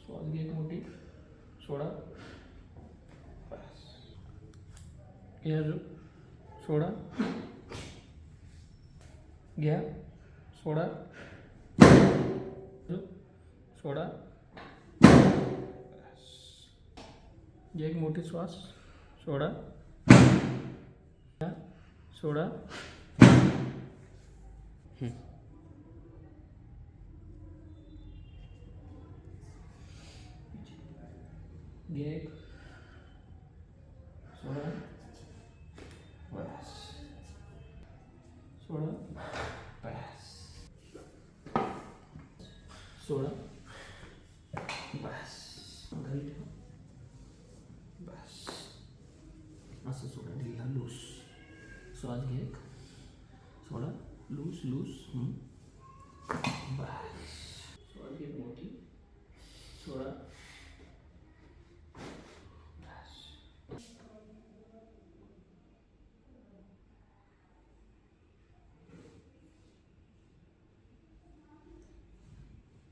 श्वास घे एक मोठी, सोडा, घ्या अजून, सोडा, घ्या, सोडा, सोडा, घ्या एक मोठी श्वास, सोडा, घ्या, सोडा, घ्या एक, सोडा, बस, सोडा, बस, सोडा, बस, खाली ठेवा, बस, असं सोडा, ढिला लूज, श्वास घे एक, सोडा, लूज लूज, बस, श्वास घे मोठी, सोडा,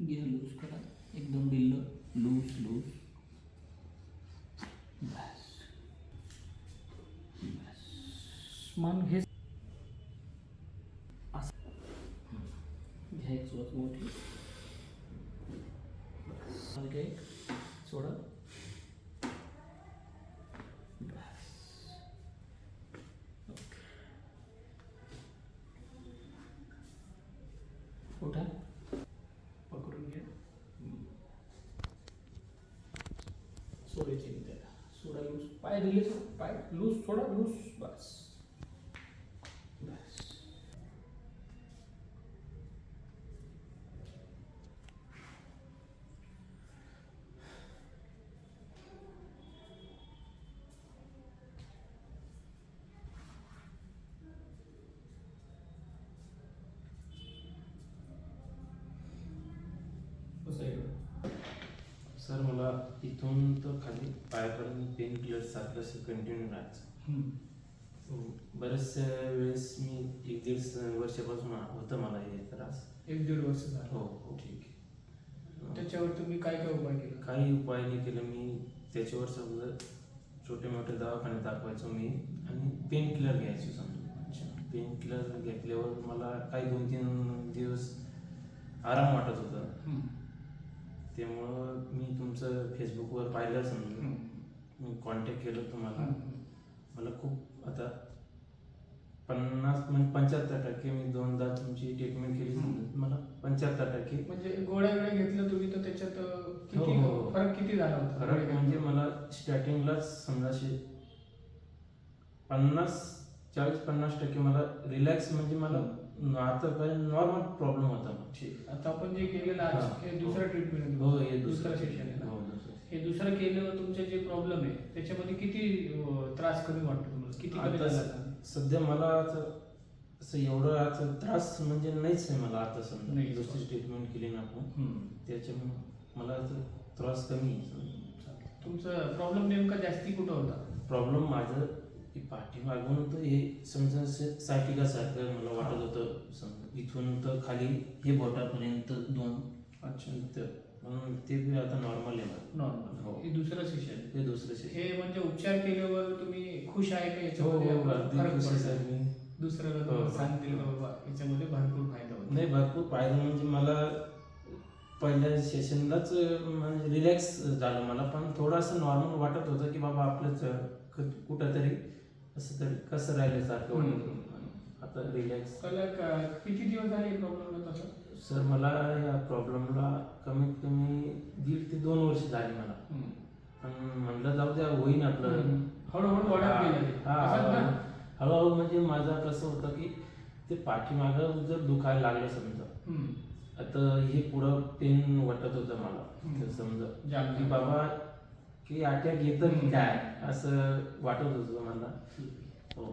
घ्या लूज करा, एकदम ढिल्लं, लूज लूज, बस, बस, मान घे, असं घ्या एक श्वास मोठी, बस, घ्या एक, सोडा, बस, उठा, पकडून घ्या, सोडायची नाही त्याला, सोडा लूज, पाय दिले, पाय लूज, सोडा लूज, बस, बस, कसं आहे? सर मला इथून तर खाली पायापर्यंत पेन किलर सारखं असं कंटिन्यू राहायचं. बऱ्याचशा वेळेस मी 1-1.5 वर्षापासून होतं मला हे त्रास. 1-1.5 वर्ष झालं. हो हो. ठीक आहे. त्याच्यावर तुम्ही काय काय उपाय केला? काही उपाय नाही केलं मी. त्याच्यावर समजा छोटे मोठे दवाखाने दाखवायचो मी आणि पेन किलर घ्यायचो समजा. अच्छा. पेन किलर घेतल्यावर मला काही 2-3 दिवस आराम वाटत होता. त्यामुळं मी तुमचं फेसबुकवर पाहिलं समजा, मी कॉन्टॅक्ट केलं तुम्हाला. मला खूप आता 75% मी 2दा तुमची ट्रीटमेंट केली. मला 75% म्हणजे गोळ्या घेतल्या तुम्ही तर त्याच्यात किती हो. फरक किती झाला होता? फरक म्हणजे मला स्टार्टिंगलाच समजा 40-50% मला रिलॅक्स, म्हणजे मला आता नॉर्मल प्रॉब्लेम होता. ठीक. आता आपण जे केलेलं आज हे दुसरं ट्रीटमेंट हो, हे दुसरं सेशन आहे ना? हो. हे दुसरं केल्यावर तुमचे जे प्रॉब्लेम आहे त्याच्यामध्ये किती त्रास कमी वाटतो तुम्हाला? किती कमी आता झाला? सध्या मला असं एवढं आता त्रास म्हणजे नाहीच आहे मला आता. समजा नाही. दुसरी ट्रीटमेंट केली ना आपण, त्याच्यामुळे मला आता त्रास कमी आहे. तुमचा प्रॉब्लेम नेमका जास्ती कुठं होता? प्रॉब्लेम माझं पाठीमागून तर हे समजा सायटिका सारखं मला वाटत होतं. समजा इथून तर खाली हे बोटापर्यंत 2. अच्छा. म्हणून ते बी आता नॉर्मल आहे मला. नॉर्मल. हो. हे दुसरं सेशन. हे दुसरं सेशन. हे म्हणजे उपचार केल्यावर तुम्ही खुश आहे का हो, याच्यामध्ये? अगदी फरक खुश आहे पडला? सर मी. दुसऱ्याला हो. तुम्हाला सांगतील का बाबा याच्यामध्ये भरपूर फायदा होतो? नाही, भरपूर फायदा म्हणजे मला पहिल्या सेशनलाच म्हणजे रिलॅक्स झालं मला. पण थोडंसं नॉर्मल वाटत होतं की बाबा आपलं कुठंतरी असं तरी कसं राहिल्यासारखं वाटत. आता रिलॅक्स. किती दिवस झाले प्रॉब्लेम होता सर? सर मला या प्रॉब्लेमला कमीत कमी 1.5 ते 2 वर्ष झाली मला. पण म्हणलं जाऊ द्या, होईन आपलं. हळूहळू वाढत गेलं ते. असं ना? हळूहळू म्हणजे माझं कसं होतं की ते पाठीमागं जर दुखायला लागलं समजा, आता हे पुढं पेन वाटत होतं मला. तर समजा की बाबा की अटॅक येतं की काय असं वाटत होतं मला. हो.